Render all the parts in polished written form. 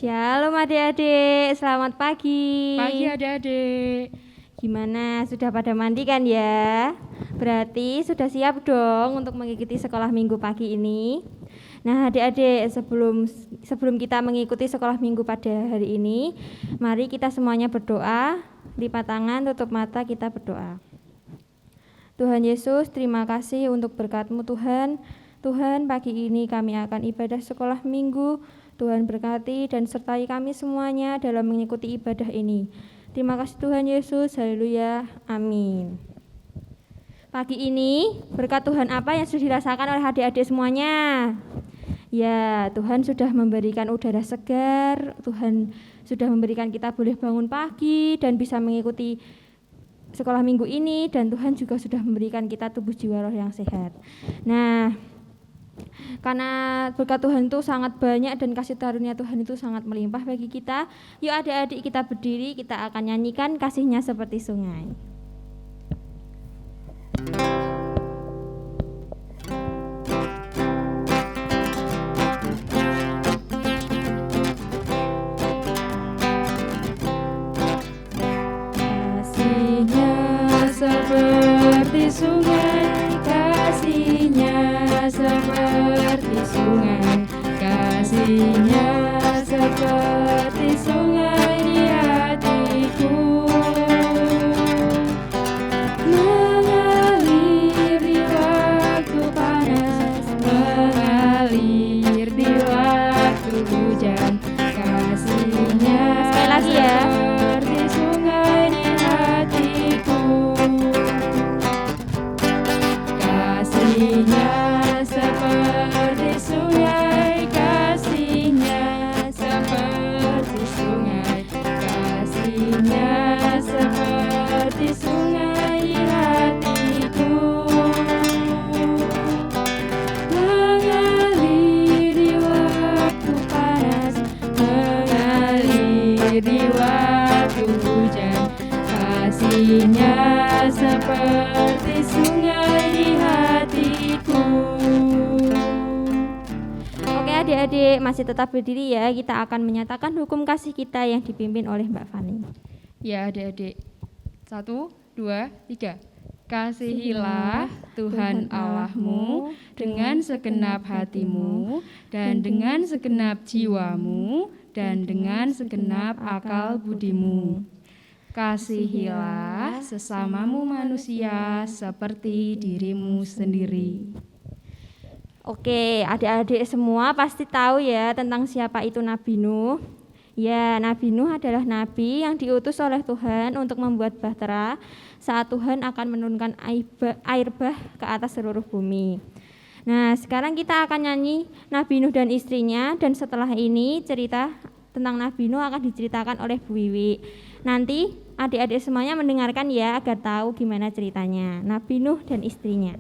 Shalom adik-adik, selamat pagi. Pagi adik-adik. Gimana, sudah pada mandi kan ya? Berarti sudah siap dong untuk mengikuti sekolah minggu pagi ini. Nah adik-adik, sebelum kita mengikuti sekolah minggu pada hari ini, mari kita semuanya berdoa, lipat tangan, tutup mata, kita berdoa. Tuhan Yesus, terima kasih untuk berkat-Mu Tuhan. Tuhan, pagi ini kami akan ibadah sekolah minggu. Tuhan berkati dan sertai kami semuanya dalam mengikuti ibadah ini. Terima kasih Tuhan Yesus, haleluya, amin. Pagi ini berkat Tuhan apa yang sudah dirasakan oleh adik-adik semuanya? Ya, Tuhan sudah memberikan udara segar, Tuhan sudah memberikan kita boleh bangun pagi dan bisa mengikuti sekolah minggu ini, dan Tuhan juga sudah memberikan kita tubuh jiwa roh yang sehat. Nah, karena berkat Tuhan itu sangat banyak dan kasih karunia Tuhan itu sangat melimpah bagi kita. Yuk adik-adik kita berdiri, kita akan nyanyikan kasihnya seperti sungai. Kasihnya seperti sungai, kasihnya seperti sungai, kasihnya seperti sungai di hatiku, mengalir di waktu panas, mengalir di waktu hujan. Kasihnya Sekali lagi ya. seperti sungai di hatiku, kasihnya seperti sungai, kasihnya seperti sungai, kasihnya seperti sungai di hatiku, mengalir di waktu panas, mengalir di waktu hujan. Kasihnya seperti sungai di hatiku. Oke adik-adik, masih tetap berdiri ya. Kita akan menyatakan hukum kasih kita yang dipimpin oleh Mbak Fani. Ya adik-adik, 1, 2, 3. Kasihilah Tuhan Allahmu dengan segenap hatimu, dan dengan segenap jiwamu, dan dengan segenap akal budimu. Kasihilah sesamamu manusia seperti dirimu sendiri. Oke, adik-adik semua pasti tahu ya tentang siapa itu Nabi Nuh. Ya, Nabi Nuh adalah nabi yang diutus oleh Tuhan untuk membuat bahtera saat Tuhan akan menurunkan air bah ke atas seluruh bumi. Nah, sekarang kita akan nyanyi Nabi Nuh dan istrinya, dan setelah ini cerita tentang Nabi Nuh akan diceritakan oleh Bu Wiwi. Nanti adik-adik semuanya mendengarkan ya agar tahu gimana ceritanya Nabi Nuh dan istrinya.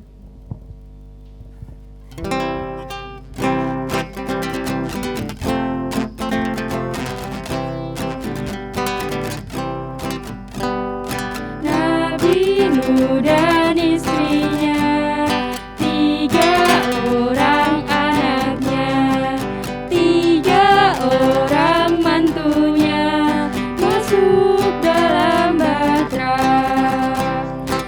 Nabi Nuh dan istrinya, 3 orang anaknya, 3 orang mantunya, masuk dalam bahtera.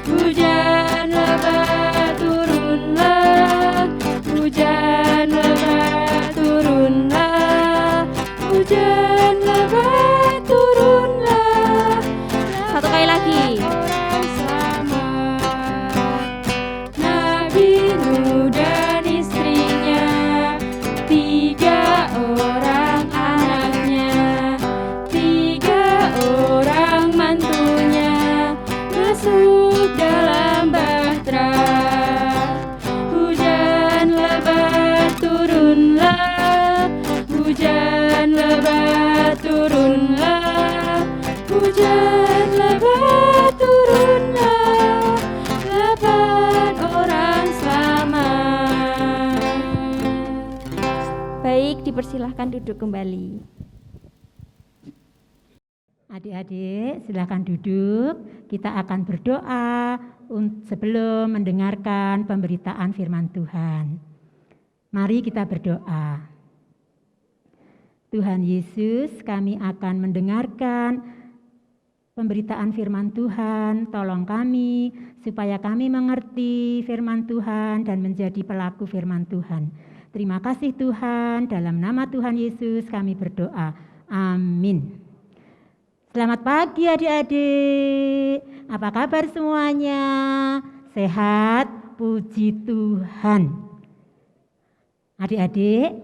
Hujan lebat turunlah, hujan lebat turunlah, hujan lebat turunlah. Satu kali lagi. Orang selamat. Nabi Nuh dan istrinya, 3 orang anaknya, 3 orang mantunya, masuk dalam bahtera. Hujan lebat turunlah, hujan lebat turunlah, hujan lebat turunlah, 8 orang selamat. Baik, dipersilahkan duduk kembali. Adik-adik, silakan duduk. Kita akan berdoa sebelum mendengarkan pemberitaan firman Tuhan. Mari kita berdoa. Tuhan Yesus, kami akan mendengarkan pemberitaan firman Tuhan. Tolong kami supaya kami mengerti firman Tuhan dan menjadi pelaku firman Tuhan. Terima kasih Tuhan, dalam nama Tuhan Yesus kami berdoa. Amin. Selamat pagi adik-adik. Apa kabar semuanya? Sehat? Puji Tuhan. Adik-adik,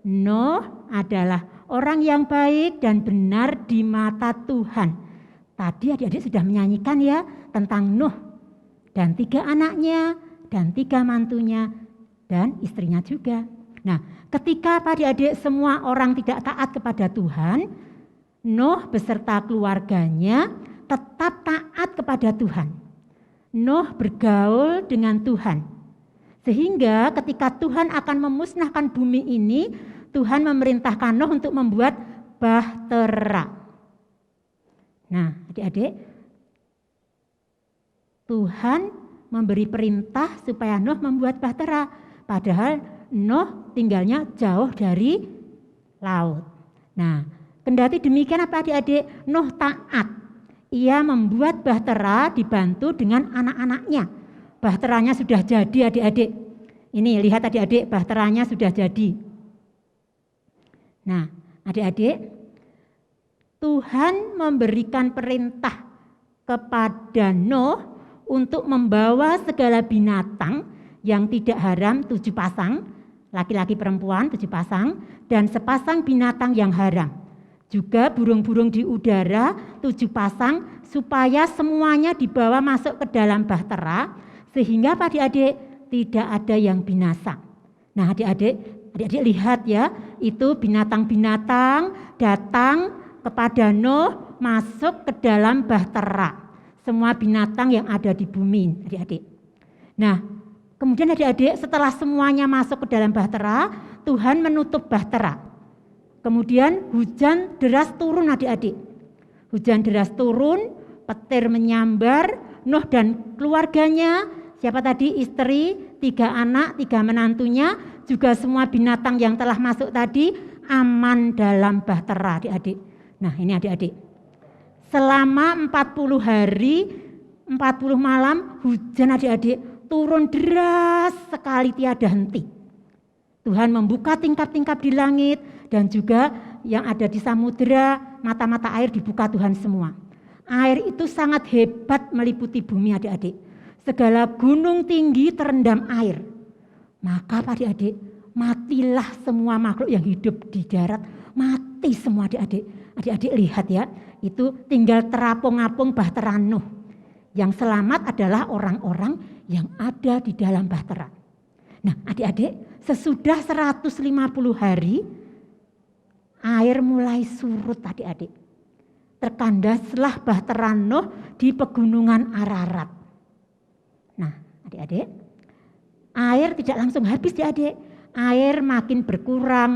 Nuh adalah orang yang baik dan benar di mata Tuhan. Tadi adik-adik sudah menyanyikan ya tentang Nuh dan 3 anaknya dan 3 mantunya dan istrinya juga. Nah, ketika adik-adik semua orang tidak taat kepada Tuhan, Nuh beserta keluarganya tetap taat kepada Tuhan. Nuh bergaul dengan Tuhan. Sehingga ketika Tuhan akan memusnahkan bumi ini, Tuhan memerintahkan Nuh untuk membuat bahtera. Nah, adik-adik, Tuhan memberi perintah supaya Nuh membuat bahtera. Padahal Nuh tinggalnya jauh dari laut. Nah, kendati demikian apa adik-adik? Nuh taat. Ia membuat bahtera dibantu dengan anak-anaknya. Bahteranya sudah jadi adik-adik. Ini lihat adik-adik, bahteranya sudah jadi. Nah, adik-adik, Tuhan memberikan perintah kepada Nuh untuk membawa segala binatang yang tidak haram 7 pasang, laki-laki perempuan 7 pasang, dan sepasang binatang yang haram. Juga burung-burung di udara 7 pasang, supaya semuanya dibawa masuk ke dalam bahtera, sehingga adik-adik tidak ada yang binasa. Nah adik-adik lihat ya, itu binatang-binatang datang kepada Nuh masuk ke dalam bahtera. Semua binatang yang ada di bumi, adik-adik. Nah, kemudian adik-adik setelah semuanya masuk ke dalam bahtera, Tuhan menutup bahtera. Kemudian hujan deras turun adik-adik. Hujan deras turun, petir menyambar, Nuh dan keluarganya, siapa tadi? Istri, 3 anak, 3 menantunya, juga semua binatang yang telah masuk tadi aman dalam bahtera adik-adik. Nah ini adik-adik, selama 40 hari, 40 malam hujan adik-adik turun deras sekali tiada henti. Tuhan membuka tingkap-tingkap di langit dan juga yang ada di samudera, mata-mata air dibuka Tuhan semua. Air itu sangat hebat meliputi bumi adik-adik. Segala gunung tinggi terendam air. Maka adik-adik, matilah semua makhluk yang hidup di darat, mati semua adik-adik. Adik-adik lihat ya, itu tinggal terapung-apung bahtera Nuh. Yang selamat adalah orang-orang yang ada di dalam bahtera. Nah adik-adik, sesudah 150 hari, air mulai surut adik-adik. Terkandaslah bahtera Nuh di pegunungan Ararat. Nah adik-adik, air tidak langsung habis adik-adik. Air makin berkurang.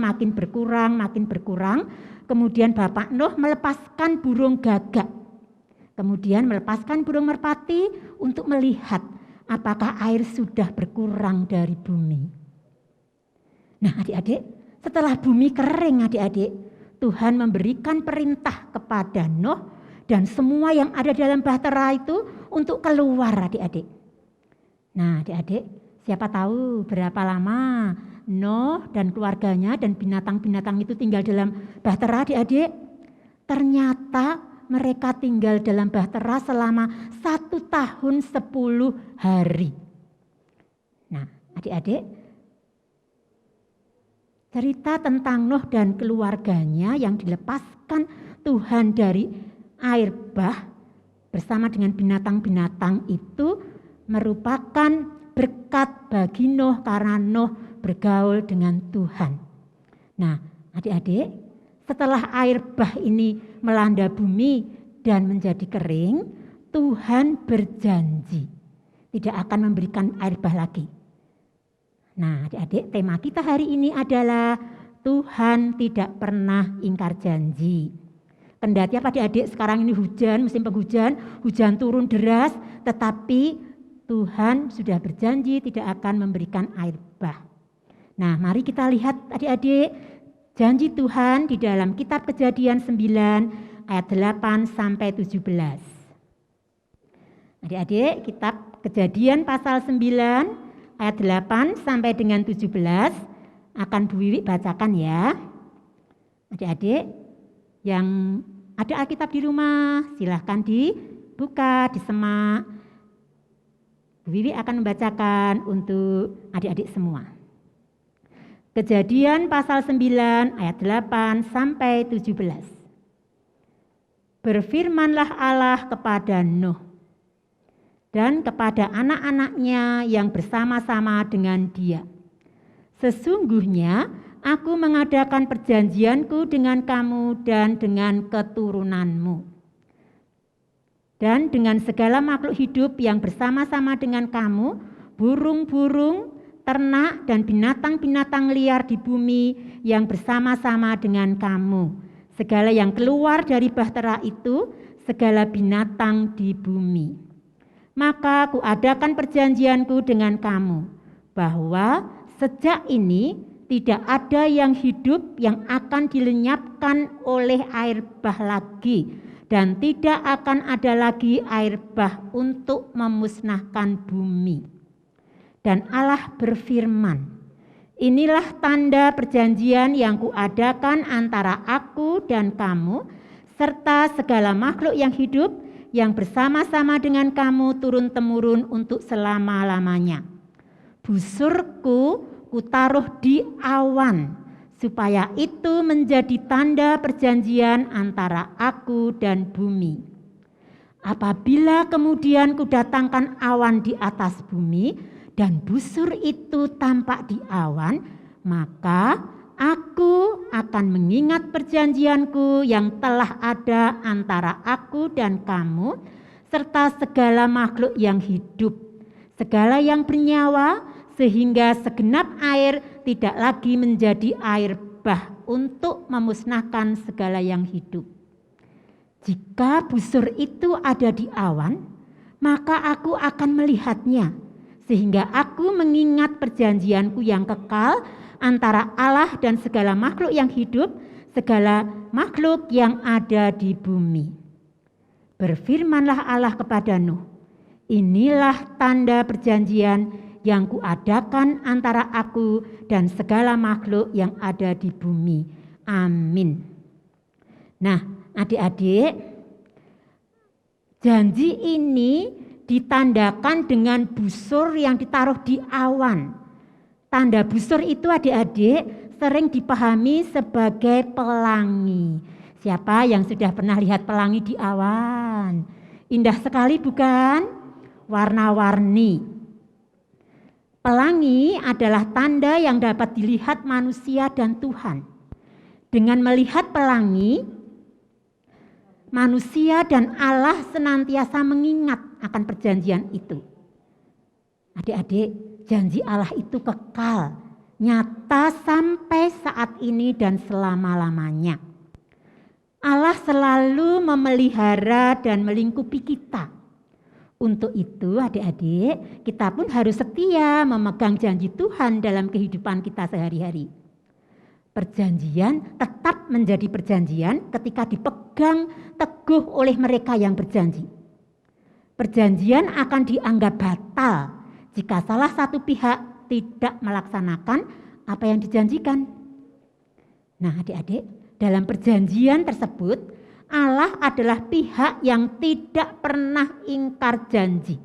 Kemudian Bapak Nuh melepaskan burung gagak. Kemudian melepaskan burung merpati untuk melihat apakah air sudah berkurang dari bumi. Nah adik-adik, setelah bumi kering adik-adik, Tuhan memberikan perintah kepada Nuh dan semua yang ada dalam bahtera itu untuk keluar adik-adik. Nah adik-adik, siapa tahu berapa lama Nuh dan keluarganya dan binatang-binatang itu tinggal dalam bahtera adik-adik? Ternyata mereka tinggal dalam bahtera selama 1 tahun 10 hari. Nah adik-adik, cerita tentang Nuh dan keluarganya yang dilepaskan Tuhan dari air bah bersama dengan binatang-binatang itu merupakan berkat bagi Nuh karena Nuh bergaul dengan Tuhan. Nah adik-adik, setelah air bah ini melanda bumi dan menjadi kering, Tuhan berjanji tidak akan memberikan air bah lagi. Nah adik-adik, tema kita hari ini adalah Tuhan tidak pernah ingkar janji. Kendati apa adik-adik sekarang ini hujan, musim penghujan, hujan turun deras, tetapi Tuhan sudah berjanji tidak akan memberikan air bah. Nah mari kita lihat adik-adik Janji Tuhan di dalam kitab Kejadian 9 ayat 8 sampai 17. Adik-adik, kitab Kejadian pasal 9 ayat 8 sampai dengan 17 akan Bu Wiwi bacakan ya. Adik-adik yang ada Alkitab di rumah, silahkan dibuka, disemak. Bu Wiwi akan membacakan untuk adik-adik semua. Kejadian pasal 9 ayat 8 sampai 17. Berfirmanlah Allah kepada Nuh dan kepada anak-anaknya yang bersama-sama dengan dia. Sesungguhnya aku mengadakan perjanjianku dengan kamu dan dengan keturunanmu, dan dengan segala makhluk hidup yang bersama-sama dengan kamu, burung-burung, ternak, dan binatang-binatang liar di bumi yang bersama-sama dengan kamu. Segala yang keluar dari bahtera itu, segala binatang di bumi. Maka kuadakan perjanjianku dengan kamu, bahwa sejak ini tidak ada yang hidup yang akan dilenyapkan oleh air bah lagi, dan tidak akan ada lagi air bah untuk memusnahkan bumi. Dan Allah berfirman, inilah tanda perjanjian yang kuadakan antara aku dan kamu, serta segala makhluk yang hidup yang bersama-sama dengan kamu turun-temurun untuk selama-lamanya. Busurku kutaruh di awan, supaya itu menjadi tanda perjanjian antara aku dan bumi. Apabila kemudian kudatangkan awan di atas bumi, dan busur itu tampak di awan, maka aku akan mengingat perjanjianku yang telah ada antara aku dan kamu, serta segala makhluk yang hidup, segala yang bernyawa, sehingga segenap air tidak lagi menjadi air bah untuk memusnahkan segala yang hidup. Jika busur itu ada di awan, maka aku akan melihatnya, sehingga aku mengingat perjanjianku yang kekal antara Allah dan segala makhluk yang hidup, segala makhluk yang ada di bumi. Berfirmanlah Allah kepada Nuh, inilah tanda perjanjian yang kuadakan antara aku dan segala makhluk yang ada di bumi. Amin. Nah, adik-adik, janji ini ditandakan dengan busur yang ditaruh di awan. Tanda busur itu adik-adik sering dipahami sebagai pelangi. Siapa yang sudah pernah lihat pelangi di awan? Indah sekali bukan? Warna-warni. Pelangi adalah tanda yang dapat dilihat manusia dan Tuhan. Dengan melihat pelangi, manusia dan Allah senantiasa mengingat akan perjanjian itu. Adik-adik, janji Allah itu kekal, nyata sampai saat ini dan selama-lamanya. Allah selalu memelihara dan melingkupi kita. Untuk itu adik-adik, kita pun harus setia memegang janji Tuhan dalam kehidupan kita sehari-hari. Perjanjian tetap menjadi perjanjian ketika dipegang teguh oleh mereka yang berjanji. Perjanjian akan dianggap batal jika salah satu pihak tidak melaksanakan apa yang dijanjikan. Nah, adik-adik, dalam perjanjian tersebut Allah adalah pihak yang tidak pernah ingkar janji.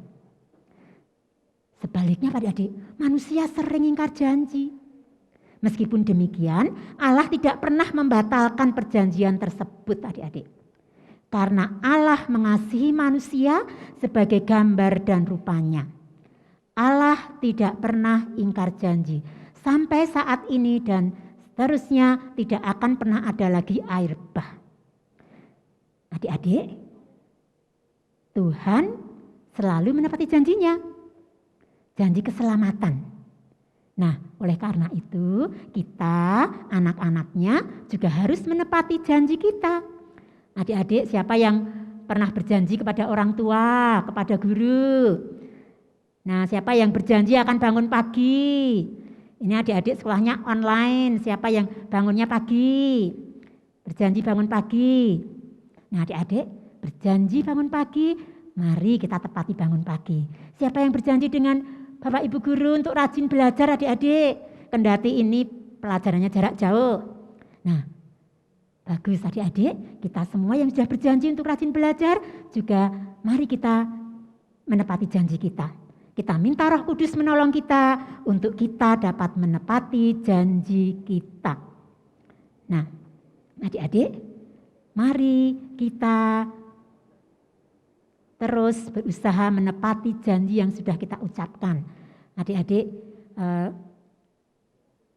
Sebaliknya adik-adik, manusia sering ingkar janji. Meskipun demikian, Allah tidak pernah membatalkan perjanjian tersebut adik-adik. Karena Allah mengasihi manusia sebagai gambar dan rupanya. Allah tidak pernah ingkar janji. Sampai saat ini dan seterusnya tidak akan pernah ada lagi air bah. Adik-adik, Tuhan selalu menepati janjinya. Janji keselamatan. Nah, oleh karena itu kita anak-anaknya juga harus menepati janji kita. Adik-adik, siapa yang pernah berjanji kepada orang tua, kepada guru? Nah, siapa yang berjanji akan bangun pagi? Ini adik-adik sekolahnya online. Siapa yang bangunnya pagi? Berjanji bangun pagi. Nah adik-adik berjanji bangun pagi, mari kita tepati bangun pagi. Siapa yang berjanji dengan Bapak Ibu Guru untuk rajin belajar adik-adik? Kendati ini pelajarannya jarak jauh. Nah bagus adik-adik, kita semua yang sudah berjanji untuk rajin belajar, juga mari kita menepati janji kita. Kita minta Roh Kudus menolong kita untuk kita dapat menepati janji kita. Nah, adik-adik, mari kita terus berusaha menepati janji yang sudah kita ucapkan. Adik-adik,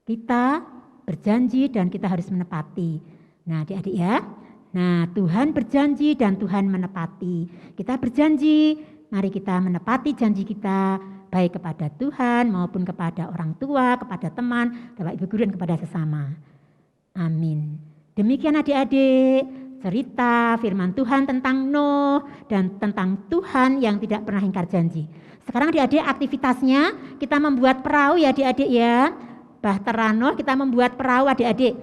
kita berjanji dan kita harus menepati. Nah, adik-adik ya. Nah, Tuhan berjanji dan Tuhan menepati. Kita berjanji, mari kita menepati janji kita baik kepada Tuhan maupun kepada orang tua, kepada teman, Bapak Ibu Guru dan kepada sesama. Amin. Demikian adik-adik cerita firman Tuhan tentang Nuh dan tentang Tuhan yang tidak pernah ingkar janji. Sekarang adik-adik aktivitasnya kita membuat perahu ya adik-adik ya. Bahtera Nuh kita membuat perahu adik-adik.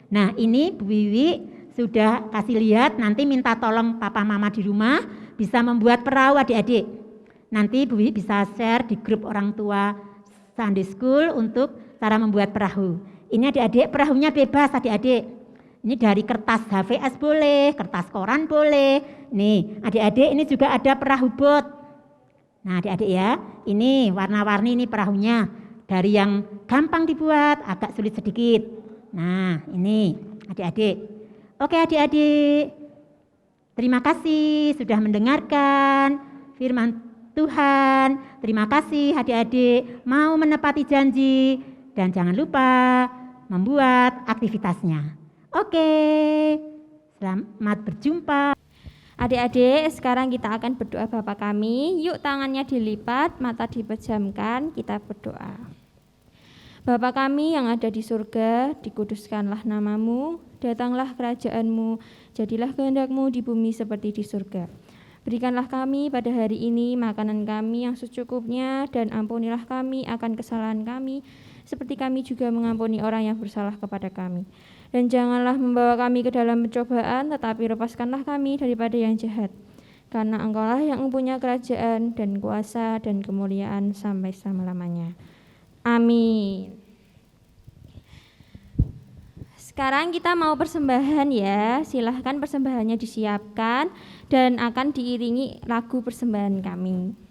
Nah ini Bu Wiwi sudah kasih lihat, nanti minta tolong papa mama di rumah bisa membuat perahu adik-adik. Nanti Bu Wiwi bisa share di grup orang tua Sunday School untuk cara membuat perahu. Ini adik-adik perahunya bebas adik-adik. Ini dari kertas HVS boleh, kertas koran boleh. Nih adik-adik ini juga ada perahu bot. Nah adik-adik ya, ini warna-warni ini perahunya. Dari yang gampang dibuat, agak sulit sedikit. Nah ini adik-adik. Oke adik-adik, terima kasih sudah mendengarkan firman Tuhan. Terima kasih adik-adik mau menepati janji dan jangan lupa membuat aktivitasnya. Oke, selamat berjumpa. Adik-adik, sekarang kita akan berdoa Bapa kami. Yuk tangannya dilipat, mata dipejamkan, kita berdoa. Bapa kami yang ada di surga, dikuduskanlah namamu, datanglah kerajaanmu, jadilah kehendak-mu di bumi seperti di surga. Berikanlah kami pada hari ini makanan kami yang secukupnya, dan ampunilah kami akan kesalahan kami, seperti kami juga mengampuni orang yang bersalah kepada kami. Dan janganlah membawa kami ke dalam pencobaan, tetapi lepaskanlah kami daripada yang jahat. Karena Engkaulah yang mempunyai kerajaan dan kuasa dan kemuliaan sampai selama-lamanya. Amin. Sekarang kita mau persembahan ya. Silahkan persembahannya disiapkan dan akan diiringi lagu persembahan kami.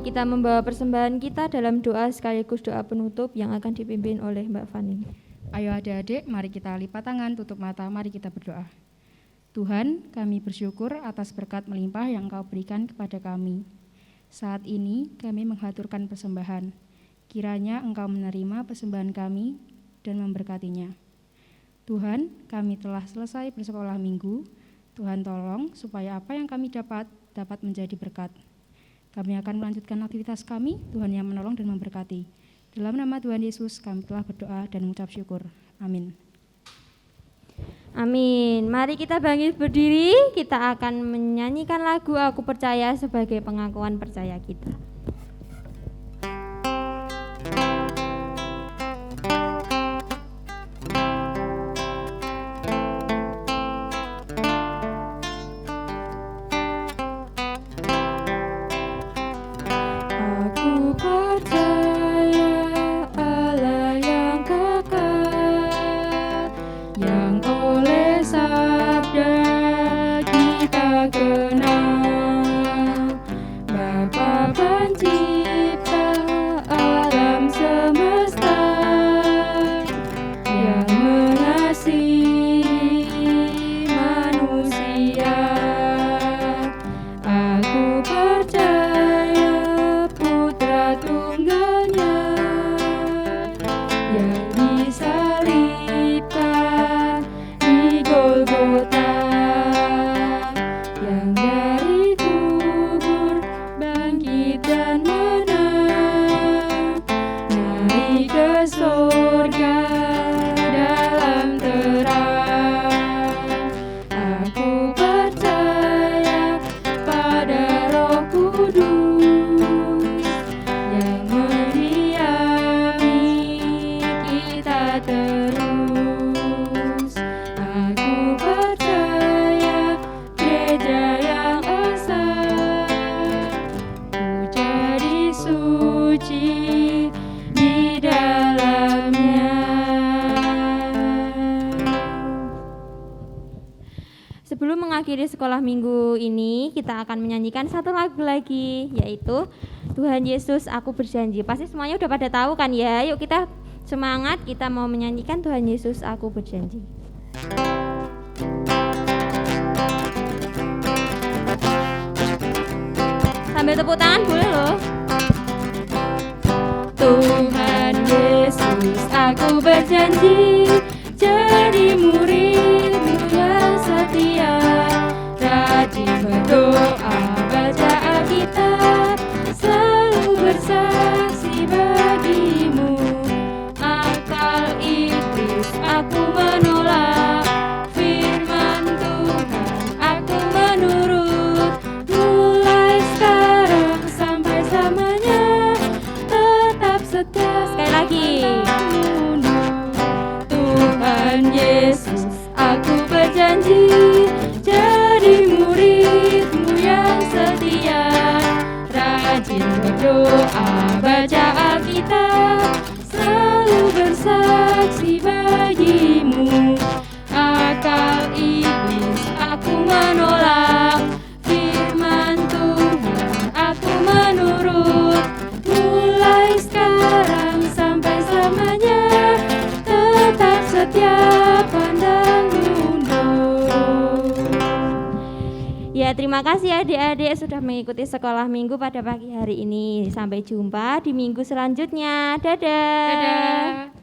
Kita membawa persembahan kita dalam doa sekaligus doa penutup yang akan dipimpin oleh Mbak Fani. Ayo adik-adik, mari kita lipat tangan, tutup mata, mari kita berdoa. Tuhan, kami bersyukur atas berkat melimpah yang Engkau berikan kepada kami. Saat ini kami menghaturkan persembahan. Kiranya Engkau menerima persembahan kami dan memberkatinya. Tuhan, kami telah selesai bersekolah minggu. Tuhan tolong supaya apa yang kami dapat menjadi berkat. Kami akan melanjutkan aktivitas kami, Tuhan yang menolong dan memberkati. Dalam nama Tuhan Yesus kami telah berdoa dan mengucap syukur. Amin. Amin. Mari kita bangkit berdiri, kita akan menyanyikan lagu Aku Percaya sebagai pengakuan percaya kita. Aku percaya Allah yang kekal, yang oleh sabda kita kenal, Bapa pencipta alam semesta, yang mengasihi manusia. Aku percaya Putra Tunggalnya yang disalibkan di Golgota, yang dari kubur bangkit dan menang, naik ke surga dalam terang. Aku percaya pada Roh Kudus yang mendiami kita terus. Aku percaya gereja yang esa, ku jadi suci di dalamnya. Sebelum mengakhiri sekolah minggu ini, kita akan menyanyikan satu lagu lagi, yaitu Tuhan Yesus Aku Berjanji. Pasti semuanya udah pada tahu kan ya? Yuk kita semangat, kita mau menyanyikan Tuhan Yesus Aku Berjanji. Sambil tepuk tangan boleh loh. Tuhan Yesus, aku berjanji jadi murid-Mu yang setia, rajin berdoa, baca Alkitab, selalu bersaksi bagi-Mu. Akal iblis aku menolak, firman Tuhan aku menurut, mulai sekarang sampai selamanya, tetap setia. Sekali lagi. Tuhan Yesus, aku berjanji jadi murid-Mu yang setia, rajin berdoa, baca Alkitab, selalu bersaksi bagi-Mu. Akal iblis aku menolak, firman Tuhan aku menurut, mulai sekarang sampai selamanya, tetap setia pandang mundur. Ya, terima kasih adik-adik sudah mengikuti sekolah minggu pada pagi hari ini. Sampai jumpa di minggu selanjutnya. Dadah. Dadah.